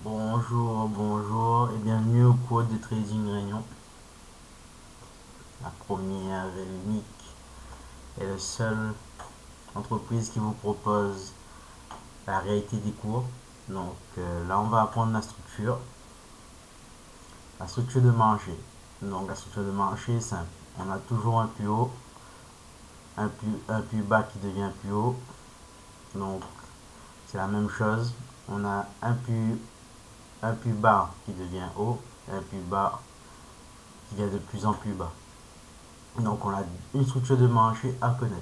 Bonjour, bonjour et bienvenue au cours de Trading Réunion, la première et l'unique et la seule entreprise qui vous propose la réalité des cours. Là, on va apprendre la structure de marché. Donc la structure de marché est simple. On a toujours un plus haut, un plus bas qui devient plus haut. Donc c'est la même chose. On a un plus bas qui devient haut et un plus bas qui vient de plus en plus bas. Donc on a une structure de marché à connaître.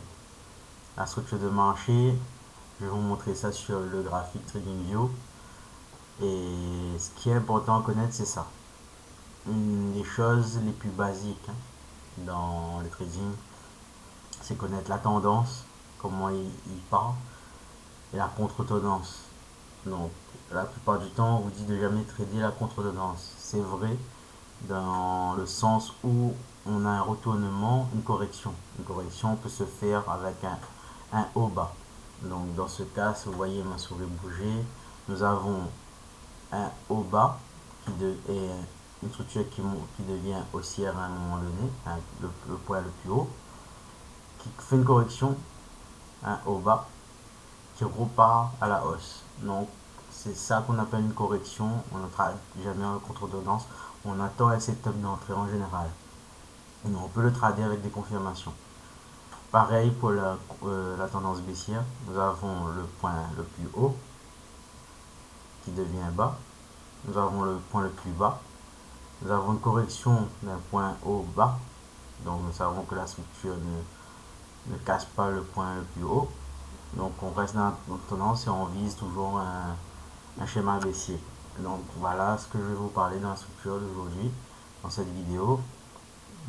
La structure de marché, je vais vous montrer ça sur le graphique TradingView. Et ce qui est important à connaître, c'est ça. Une des choses les plus basiques dans le trading, c'est connaître la tendance, comment il part, et la contre-tendance. Donc, la plupart du temps, on vous dit de jamais trader la contre-tendance. C'est vrai dans le sens où on a un retournement, une correction. Une correction peut se faire avec un haut bas. Donc dans ce cas, si vous voyez ma souris bouger, nous avons un haut bas est une structure qui devient haussière à un moment donné, le point le plus haut, qui fait une correction, un haut bas, qui repart à la hausse. Donc c'est ça qu'on appelle une correction. On ne travaille jamais en contre-tendance. On attend un setup d'entrée en général. Et on peut le trader avec des confirmations. Pareil pour la tendance baissière. Nous avons le point le plus haut qui devient bas. Nous avons le point le plus bas. Nous avons une correction d'un point haut bas. Donc nous savons que la structure ne casse pas le point le plus haut. Donc on reste dans notre tendance et on vise toujours un schéma baissier. Donc voilà ce que je vais vous parler dans la structure d'aujourd'hui, dans cette vidéo.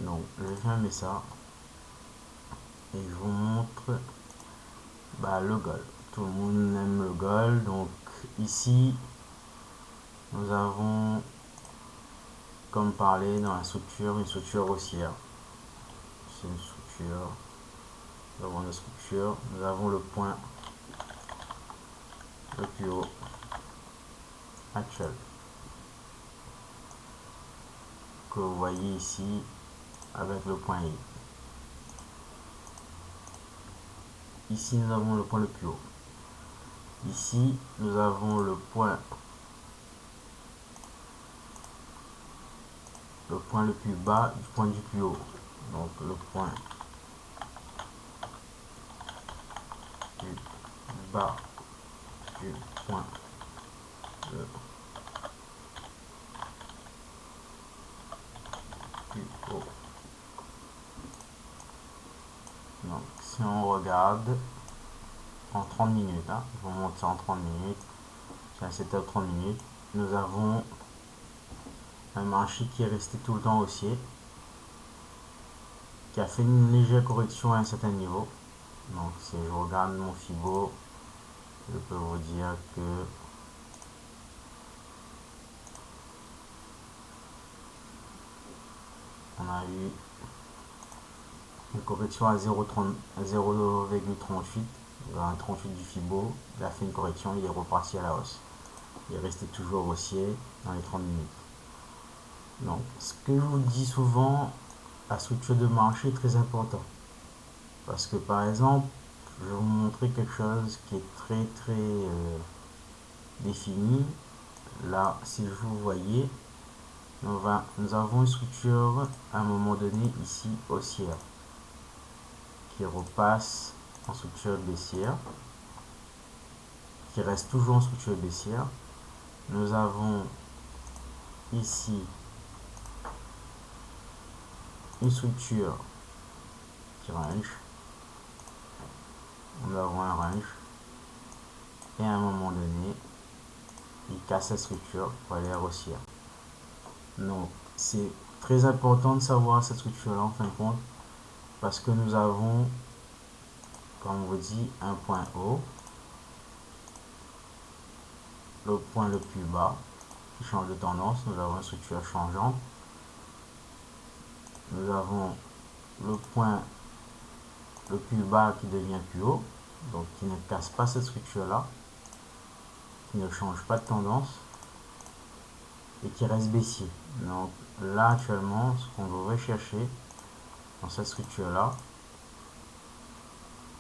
Donc je vais fermer ça et je vous montre le gold. Tout le monde aime le gold. Donc ici, nous avons, comme parlé dans la structure, une structure haussière. C'est une structure. Nous avons une structure. Nous avons le point le plus haut actuel que vous voyez ici avec le point I. Ici, nous avons le point le plus haut. Ici, nous avons le point le plus bas du point du plus haut. Donc le point du bas du point le plus haut. Donc si on regarde en 30 minutes, je vous montre ça en 30 minutes, c'est un setup 30 minutes, nous avons un marché qui est resté tout le temps haussier, qui a fait une légère correction à un certain niveau. Donc si je regarde mon Fibo, je peux vous dire que on a eu une correction à 0,38, un 38 du Fibo, il a fait une correction, il est reparti à la hausse. Il est resté toujours haussier dans les 30 minutes. Donc, ce que je vous dis souvent, la structure de marché est très importante. Parce que par exemple, je vais vous montrer quelque chose qui est très défini. Là, si vous voyez, nous avons une structure à un moment donné ici haussière qui repasse en structure baissière, qui reste toujours en structure baissière. Nous avons ici une structure qui range. Nous avons un range et à un moment donné, il casse la structure pour aller haussière. Donc, c'est très important de savoir cette structure-là en fin de compte parce que nous avons, comme on vous dit, un point haut, le point le plus bas qui change de tendance. Nous avons une structure changeante. Nous avons le point le plus bas qui devient plus haut, donc qui ne casse pas cette structure-là, qui ne change pas de tendance. et qui reste baissier. Donc là actuellement, ce qu'on devrait chercher dans cette structure là,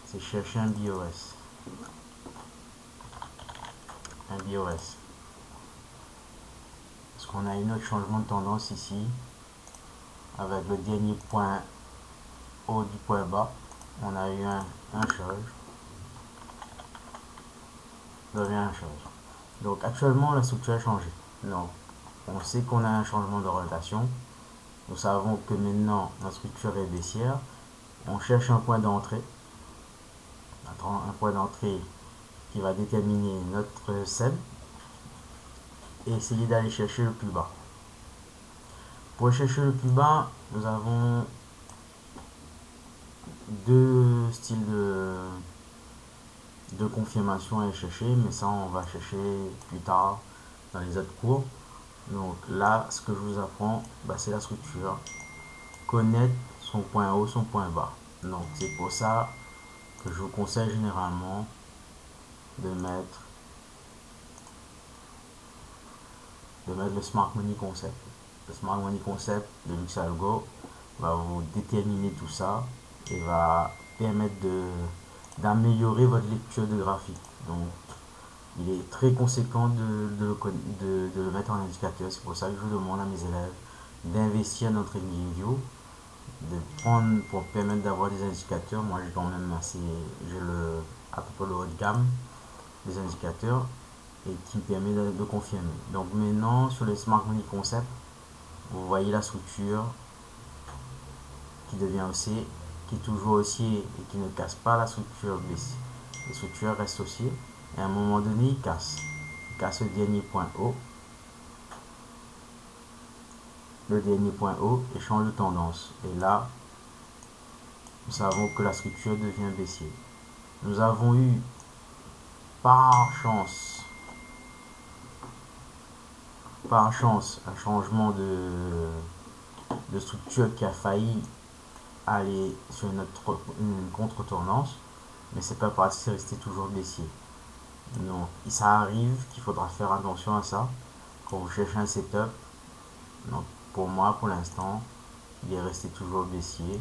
c'est chercher un BOS. Parce qu'on a un autre changement de tendance ici, avec le dernier point haut du point bas, on a eu un chose, Donc actuellement la structure a changé. Donc on sait qu'on a un changement d'orientation. Nous savons que maintenant la structure est baissière. On cherche un point d'entrée. Un point d'entrée qui va déterminer notre scène et essayer d'aller chercher le plus bas. Pour chercher le plus bas, nous avons deux styles de confirmation à chercher, mais ça on va chercher plus tard dans les autres cours. Donc là, ce que je vous apprends, c'est la structure. Connaître son point haut, son point bas. Donc c'est pour ça que je vous conseille généralement de mettre le Smart Money Concept. Le Smart Money Concept de LuxAlgo va vous déterminer tout ça et va permettre d'améliorer votre lecture de graphique. Donc il est très conséquent de le mettre en indicateur. C'est pour ça que je demande à mes élèves d'investir dans TradingView, de prendre pour permettre d'avoir des indicateurs. Moi j'ai quand même à peu près le haut de gamme des indicateurs et qui me permet de confirmer. Donc maintenant sur le Smart Money Concept, vous voyez la structure qui devient haussier, qui est toujours haussier et qui ne casse pas la structure baissière. La structure reste haussier et à un moment donné il casse le dernier point haut, et change de tendance. Et là, nous savons que la structure devient baissier. Nous avons eu par chance un changement de structure qui a failli aller sur une contre-tendance, mais c'est pas parce que c'est resté toujours baissier. Donc ça arrive qu'il faudra faire attention à ça quand vous cherchez un setup. Donc pour moi, pour l'instant, il est resté toujours baissier.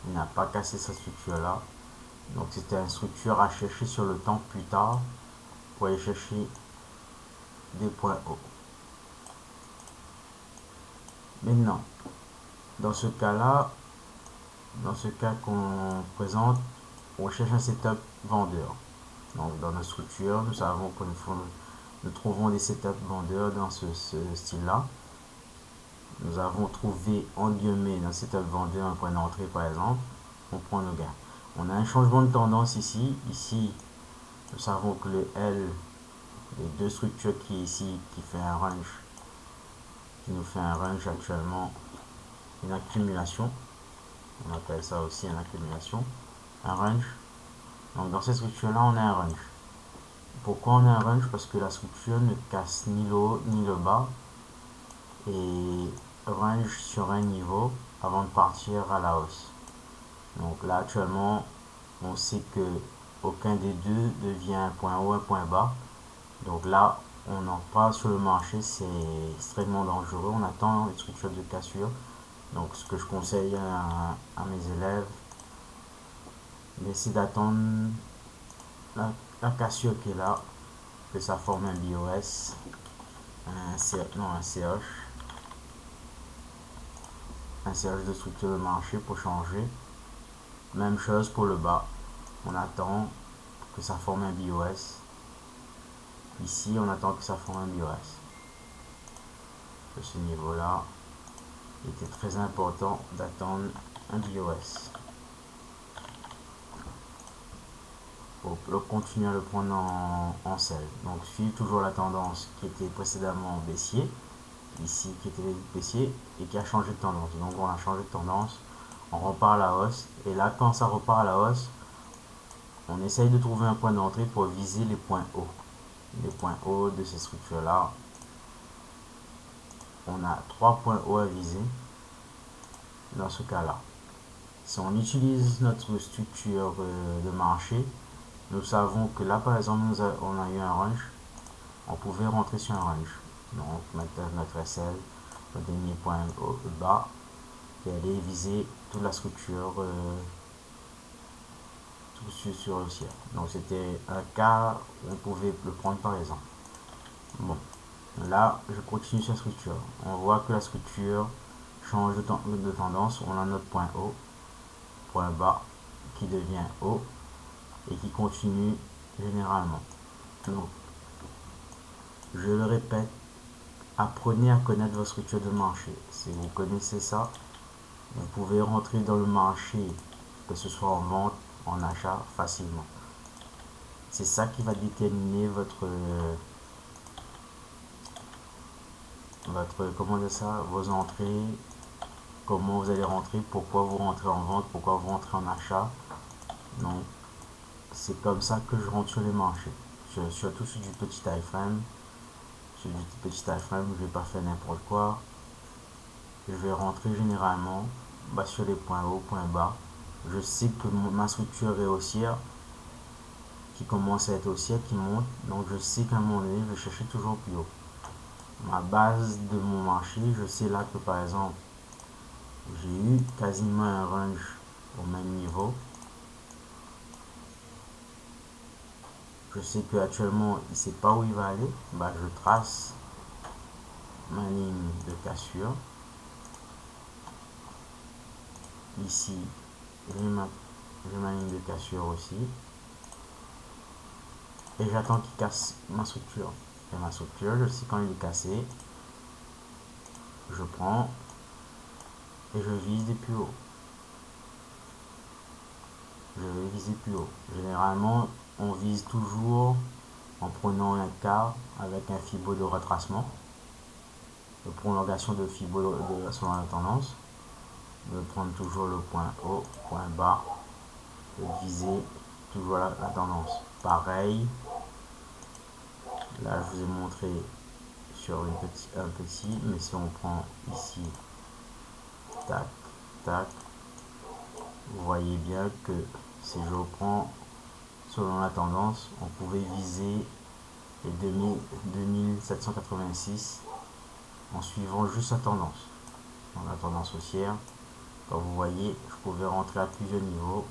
Il n'a pas cassé sa structure là. Donc c'était une structure à chercher sur le temps plus tard pour aller chercher des points hauts. Maintenant, dans ce cas qu'on présente, on cherche un setup vendeur. Donc dans nos structures, nous savons que nous trouvons des setups vendeurs dans ce style-là. Nous avons trouvé en guillemets dans setup vendeur un point d'entrée par exemple. On prend nos gains. On a un changement de tendance ici. Ici, nous savons que le L, les deux structures qui est ici, qui nous fait un range actuellement, une accumulation. On appelle ça aussi une accumulation, un range. Donc dans cette structure-là, on a un range. Pourquoi on a un range? Parce que la structure ne casse ni le haut ni le bas et range sur un niveau avant de partir à la hausse. Donc là actuellement, on sait que aucun des deux devient un point haut, un point bas. Donc là, on en parle sur le marché, c'est extrêmement dangereux. On attend les structures de cassure. Donc ce que je conseille à mes élèves, c'est d'attendre la cassure qui est là, que ça forme un BOS, un CH de structure de marché pour changer. Même chose pour le bas, on attend que ça forme un BOS. Ici, on attend que ça forme un BOS. De ce niveau-là, il était très important d'attendre un BOS. Pour continuer à le prendre en sell. Donc suivre toujours la tendance qui était précédemment baissier, ici qui était baissier et qui a changé de tendance. Donc on a changé de tendance, on repart à la hausse et là quand ça repart à la hausse, on essaye de trouver un point d'entrée pour viser les points hauts. Les points hauts de ces structures là, on a 3 points hauts à viser dans ce cas là. Si on utilise notre structure de marché, nous savons que là par exemple on a eu un range, on pouvait rentrer sur un range. Donc maintenant notre SL, le dernier point bas, et aller viser toute la structure sur le ciel. Donc c'était un cas où on pouvait le prendre par exemple. Bon, là je continue sur la structure. On voit que la structure change de tendance. On a notre point haut, point bas qui devient haut et qui continue généralement. Donc je le répète, apprenez à connaître votre structure de marché. Si vous connaissez ça, vous pouvez rentrer dans le marché, que ce soit en vente, en achat, facilement. C'est ça qui va déterminer comment dire ça, vos entrées, comment vous allez rentrer, pourquoi vous rentrez en vente, pourquoi vous rentrez en achat. Donc, c'est comme ça que je rentre sur les marchés. Surtout sur du petit time frame. Sur du petit time frame, je vais pas faire n'importe quoi. Je vais rentrer généralement sur les points hauts, points bas. Je sais que ma structure est haussière, qui commence à être haussière, qui monte. Donc je sais qu'à un moment donné, je vais chercher toujours plus haut. Ma base de mon marché, je sais là que par exemple, j'ai eu quasiment un range au même niveau. Je sais qu'actuellement, il ne sait pas où il va aller. Je trace ma ligne de cassure. Ici, j'ai ma ligne de cassure aussi. Et j'attends qu'il casse ma structure. Et ma structure, je sais quand il est cassé, je prends et je vise des plus hauts. Je vais viser plus haut. Généralement, on vise toujours en prenant un quart avec un fibo de retracement, de prolongation de fibo selon la tendance, de prendre toujours le point haut, point bas, et de viser toujours la tendance. Pareil, là je vous ai montré sur un petit, mais si on prend ici, tac, tac, vous voyez bien que si je reprends selon la tendance, on pouvait viser les 2786 en suivant juste la tendance. Dans la tendance haussière, comme vous voyez, je pouvais rentrer à plusieurs niveaux.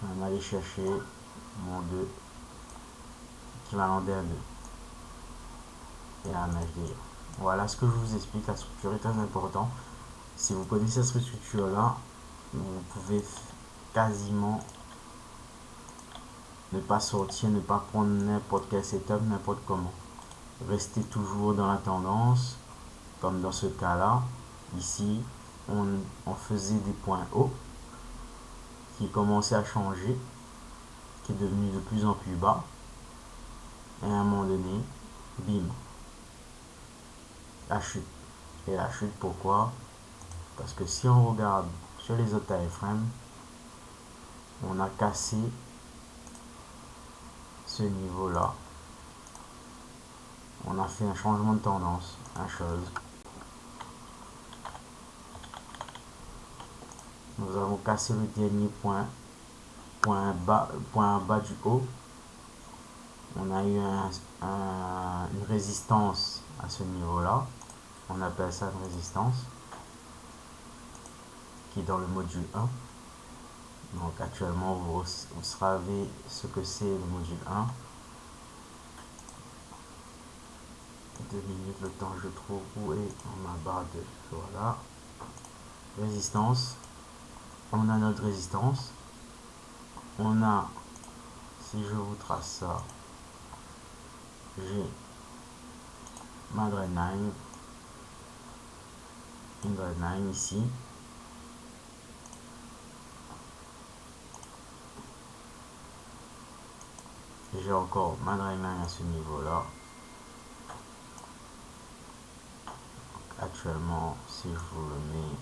On allait chercher mon 2 équivalent d'un 2 et un HDR. Voilà ce que je vous explique. La structure est très importante. Si vous connaissez cette structure là, vous pouvez quasiment ne pas sortir, ne pas prendre n'importe quel setup, n'importe comment. Restez toujours dans la tendance, comme dans ce cas là. Ici, on faisait des points hauts qui commençaient à changer, qui est devenu de plus en plus bas. Et à un moment donné, bim, la chute. Et la chute, pourquoi? Parce que si on regarde sur les autres iframes, on a cassé ce niveau là. On a fait un changement de tendance, une chose. Nous avons cassé le dernier point bas du haut. On a eu une résistance à ce niveau là. On appelle ça une résistance, qui est dans le module 1. Donc actuellement, vous savez ce que c'est le module 1. 2 minutes, le temps je trouve où est ma barre de... Voilà. Résistance. On a notre résistance. On a, si je vous trace ça, j'ai ma dreadline, une dreadline ici. J'ai encore ma dreadline à ce niveau-là. Actuellement, si je vous le mets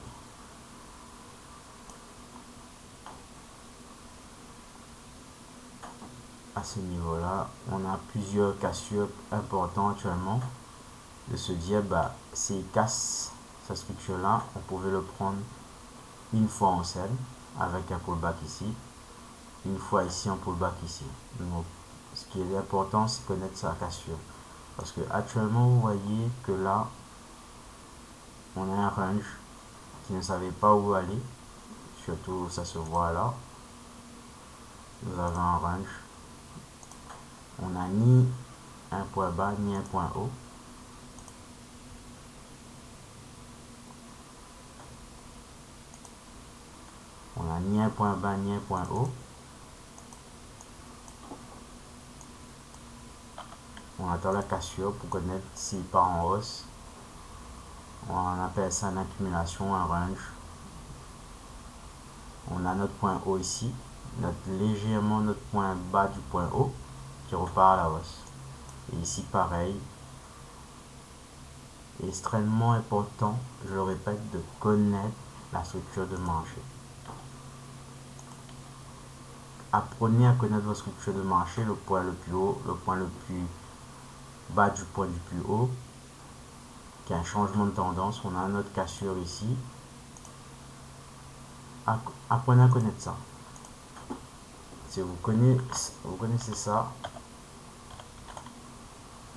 à ce niveau-là, on a plusieurs cassures importantes actuellement. De se dire, s'il casse sa structure-là, on pouvait le prendre une fois en sell avec un pullback ici, une fois ici en pullback ici. Donc, ce qui est important, c'est connaître sa cassure. Parce que actuellement, vous voyez que là, on a un range qui ne savait pas où aller. Surtout, ça se voit là. Nous avons un range. On n'a ni un point bas ni un point haut. On n'a ni un point bas ni un point haut. On attend la cassure pour connaître s'il part en hausse. On appelle ça une accumulation, un range. On a notre point haut ici, légèrement notre point bas du point haut qui repart à la hausse. Et ici pareil. Extrêmement important, je le répète, de connaître la structure de marché. Apprenez à connaître votre structure de marché, le point le plus haut, le point le plus bas du point du plus haut, qui a un changement de tendance. On a notre cassure ici. Apprenez à connaître ça. Si vous connaissez ça,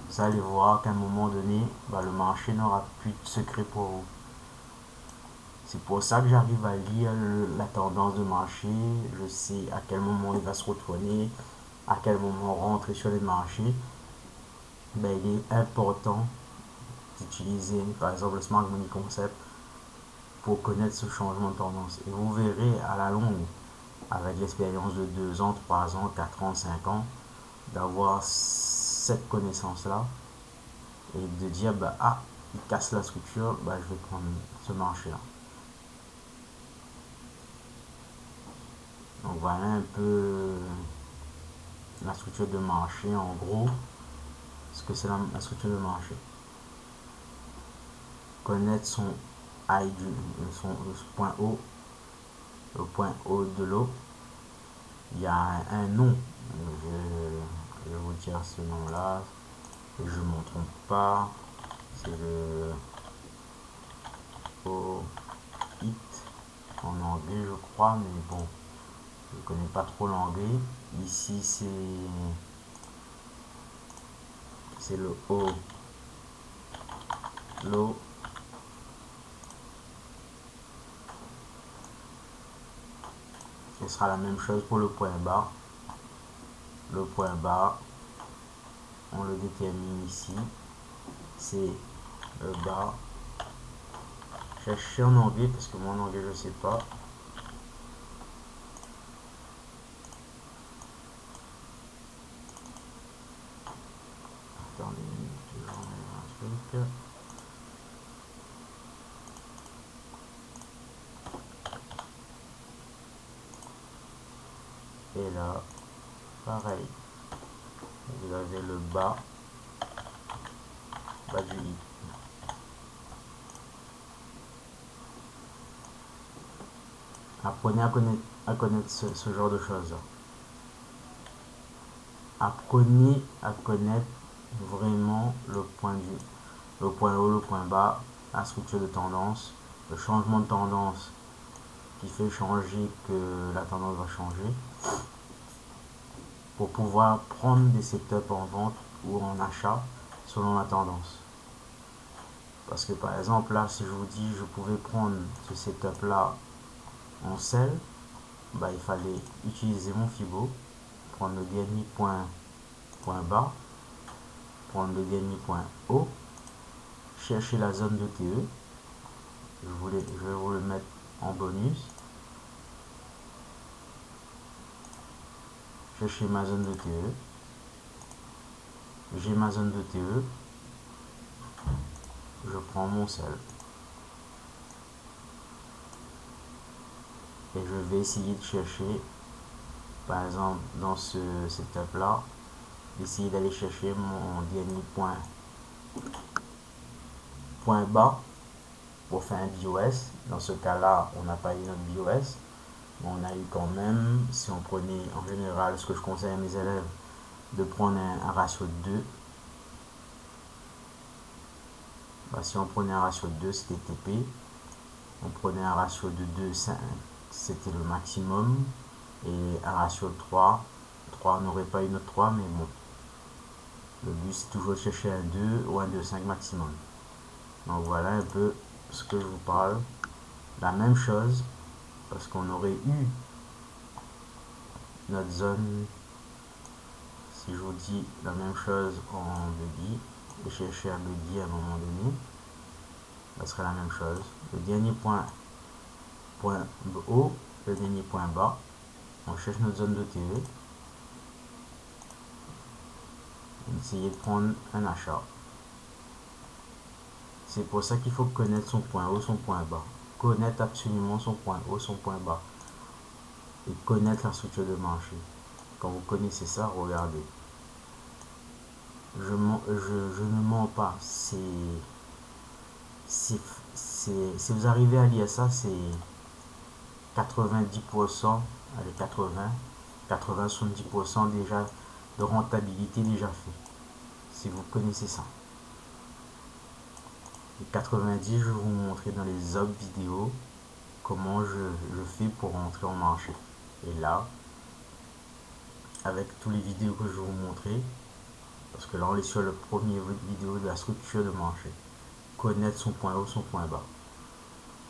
vous allez voir qu'à un moment donné, le marché n'aura plus de secret pour vous. C'est pour ça que j'arrive à lire la tendance de marché. Je sais à quel moment il va se retourner, à quel moment rentrer sur les marchés. Il est important d'utiliser par exemple le Smart Money Concept pour connaître ce changement de tendance. Et vous verrez à la longue, avec l'expérience de 2 ans, 3 ans, 4 ans, 5 ans, d'avoir cette connaissance-là et de dire, il casse la structure, je vais prendre ce marché-là. Donc voilà un peu la structure de marché, en gros, ce que c'est la structure de marché. Connaître son high, son point haut, le point haut de l'eau. Il y a un nom, je vais vous dire ce nom-là, et je ne m'en trompe pas, c'est le O-Hit en anglais, je crois, mais bon, je ne connais pas trop l'anglais. Ici, c'est le O, l'eau. Ce sera la même chose pour le point bas. Le point bas, on le détermine ici. C'est le bas. Cherchez en anglais parce que moi en anglais je ne sais pas. Attendez, je vais un truc. Et là, pareil. Vous avez le bas du i. Apprenez à connaître ce genre de choses. Apprenez à connaître vraiment le point haut, le point bas, la structure de tendance, le changement de tendance qui fait changer que la tendance va changer, pour pouvoir prendre des setups en vente ou en achat selon la tendance. Parce que par exemple là, si je vous dis je pouvais prendre ce setup là en sell, il fallait utiliser mon Fibo, prendre le dernier point bas, prendre le dernier point haut, chercher la zone de TE. Je vais vous le mettre en bonus. Chercher ma zone de TE. J'ai ma zone de TE. Je prends mon sell. Et je vais essayer de chercher, par exemple dans ce setup là, d'essayer d'aller chercher mon dernier point bas pour faire un BOS. Dans ce cas là, on n'a pas eu notre BOS, mais on a eu quand même, si on prenait en général, ce que je conseille à mes élèves, de prendre un ratio de 2. Si on prenait un ratio de 2, c'était TP. On prenait un ratio de 2, c'était le maximum. Et un ratio de 3, on n'aurait pas eu notre 3, mais bon. Le but c'est toujours de chercher un 2 ou un 2,5 maximum. Donc voilà un peu ce que je vous parle. La même chose, parce qu'on aurait eu notre zone, si je vous dis la même chose en buggy, et chercher un buggy à un moment donné, ça serait la même chose. Le dernier point haut, le dernier point bas, on cherche notre zone de TE, on essayer de prendre un achat. C'est pour ça qu'il faut connaître son point haut, son point bas. Connaître absolument son point haut, son point bas. Et connaître la structure de marché. Quand vous connaissez ça, regardez. Je ne mens pas. Si vous arrivez à lire ça, c'est 90%, allez 80-70% déjà de rentabilité déjà fait. Si vous connaissez ça. Et 90, je vais vous montrer dans les autres vidéos comment je fais pour rentrer en marché. Et là, avec tous les vidéos que je vais vous montrer, parce que là on est sur le premier vidéo de la structure de marché, connaître son point haut, son point bas.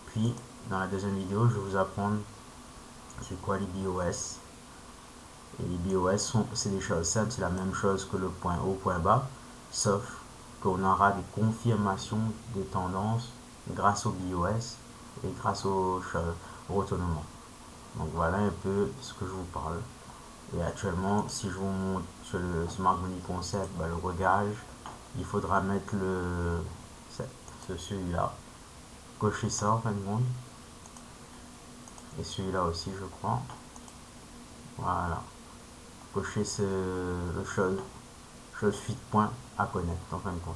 Puis dans la deuxième vidéo, je vais vous apprendre c'est quoi les BOS. Et les BOS c'est des choses simples, c'est la même chose que le point haut, point bas, sauf qu'on aura des confirmations des tendances grâce au BOS et grâce au retournement. Donc voilà un peu ce que je vous parle. Et actuellement, si je vous montre sur le Smart Money Concept, le regage, il faudra mettre celui-là, cocher ça en fin de compte, et celui-là aussi je crois. Voilà, cocher le chose suite point à connaître en fin de compte.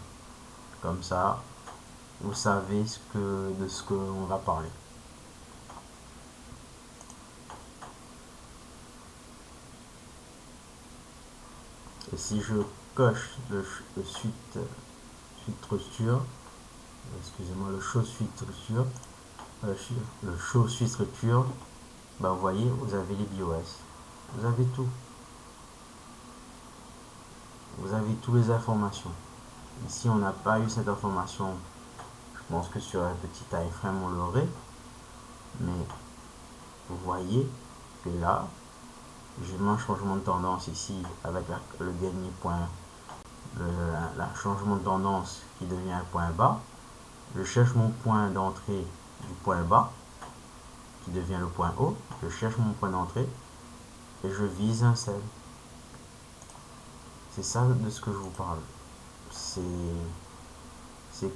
Comme ça, vous savez de ce qu'on va parler. Et si je coche le suite structure, excusez-moi, le show suite structure, le show suite structure, vous voyez, vous avez les BOS, vous avez tout, vous avez toutes les informations. Ici on n'a pas eu cette information, je pense que sur un petit time frame on l'aurait, mais vous voyez que là j'ai mon changement de tendance ici avec le dernier point, le changement de tendance qui devient un point bas. Je cherche mon point d'entrée du point bas qui devient le point haut, je cherche mon point d'entrée et je vise un sell. C'est ça de ce que je vous parle. C'est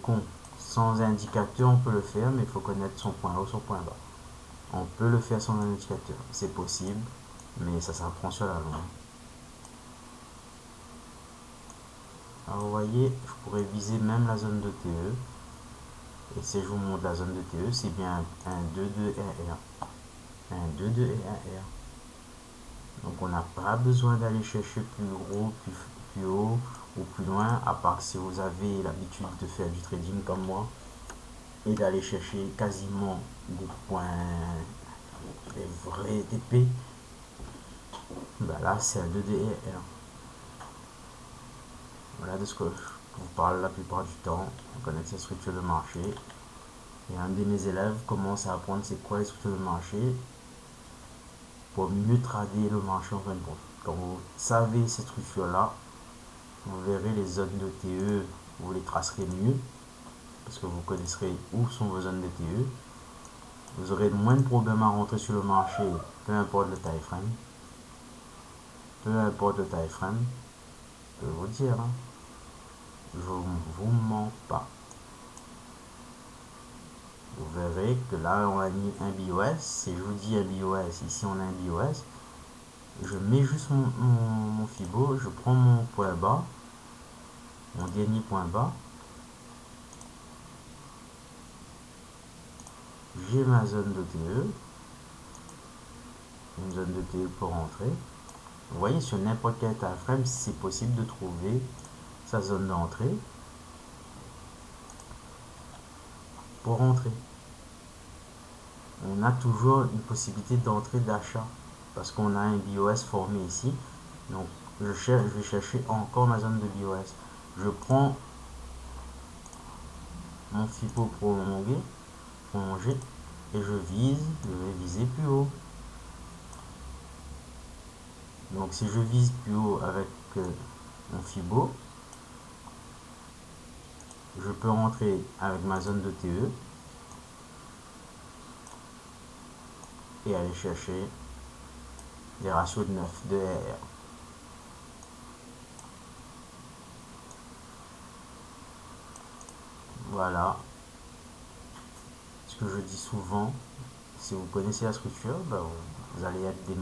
con. Sans indicateur on peut le faire, mais il faut connaître son point haut, son point bas. On peut le faire sans indicateur, c'est possible, mais ça s'apprend sur la longue. Alors vous voyez, je pourrais viser même la zone de TE. Et si je vous montre la zone de TE, c'est bien un 2-2 RR. Un 2-2 et un R. Donc on n'a pas besoin d'aller chercher plus gros, plus haut ou plus loin, à part si vous avez l'habitude de faire du trading comme moi et d'aller chercher quasiment des points, des vrais TP. Là c'est un 2DR. Voilà de ce que je vous parle la plupart du temps. On connaît cette structure de marché. Et un de mes élèves commence à apprendre c'est quoi les structures de marché pour mieux trader le marché en fin de compte. Quand vous savez ces structures-là, vous verrez les zones de TE, vous les tracerez mieux, parce que vous connaîtrez où sont vos zones de TE. Vous aurez moins de problèmes à rentrer sur le marché, peu importe le time frame. Peu importe le time frame, je peux vous dire, je ne vous mens pas. Vous verrez que là, on a mis un BOS. Si je vous dis un BOS, ici on a un BOS. Je mets juste mon Fibo, je prends mon point bas, mon dernier point bas. J'ai ma zone de TE, une zone de TE pour rentrer. Vous voyez, sur n'importe quel time frame, c'est possible de trouver sa zone d'entrée pour rentrer. On a toujours une possibilité d'entrée d'achat parce qu'on a un BOS formé ici. Donc je vais chercher encore ma zone de BOS. Je prends mon FIBO prolongé et je vais viser plus haut. Donc si je vise plus haut avec mon FIBO, je peux rentrer avec ma zone de TE et aller chercher des ratios de 9 de RR. Voilà. Ce que je dis souvent, si vous connaissez la structure, ben, vous allez être des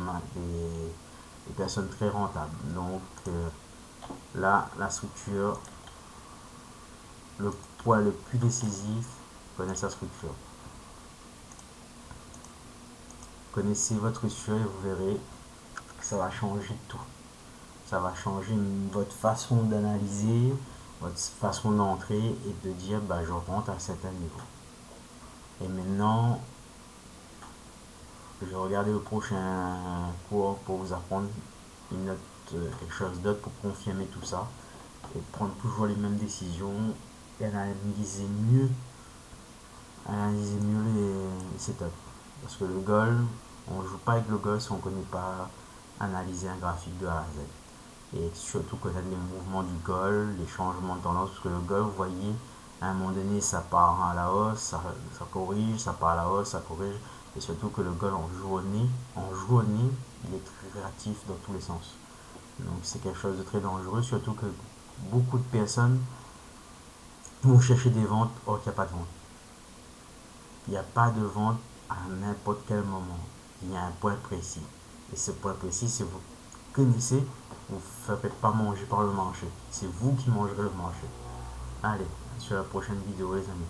personnes très rentables. Donc là, la structure, le point le plus décisif, connaissez la structure. Connaissez votre structure et vous verrez que ça va changer tout. Ça va changer votre façon d'analyser, votre façon d'entrer et de dire bah, je rentre à un certain niveau. Et maintenant, je vais regarder le prochain cours pour vous apprendre quelque chose d'autre pour confirmer tout ça et prendre toujours les mêmes décisions et analyser mieux les setups. Parce que le goal, on ne joue pas avec le goal si on ne connaît pas analyser un graphique de A à Z. Et surtout connaître les mouvements du goal, les changements de tendance, parce que le goal, vous voyez, à un moment donné, ça part à la hausse, ça corrige, ça part à la hausse, ça corrige. Et surtout que le goal en journée, il est très réactif dans tous les sens. Donc c'est quelque chose de très dangereux, surtout que beaucoup de personnes vont chercher des ventes or qu'il n'y a pas de vente. Il n'y a pas de vente à n'importe quel moment. Il y a un point précis. Et ce point précis, si vous connaissez, vous ne ferez pas manger par le marché. C'est vous qui mangerez le marché. Allez, sur la prochaine vidéo les amis.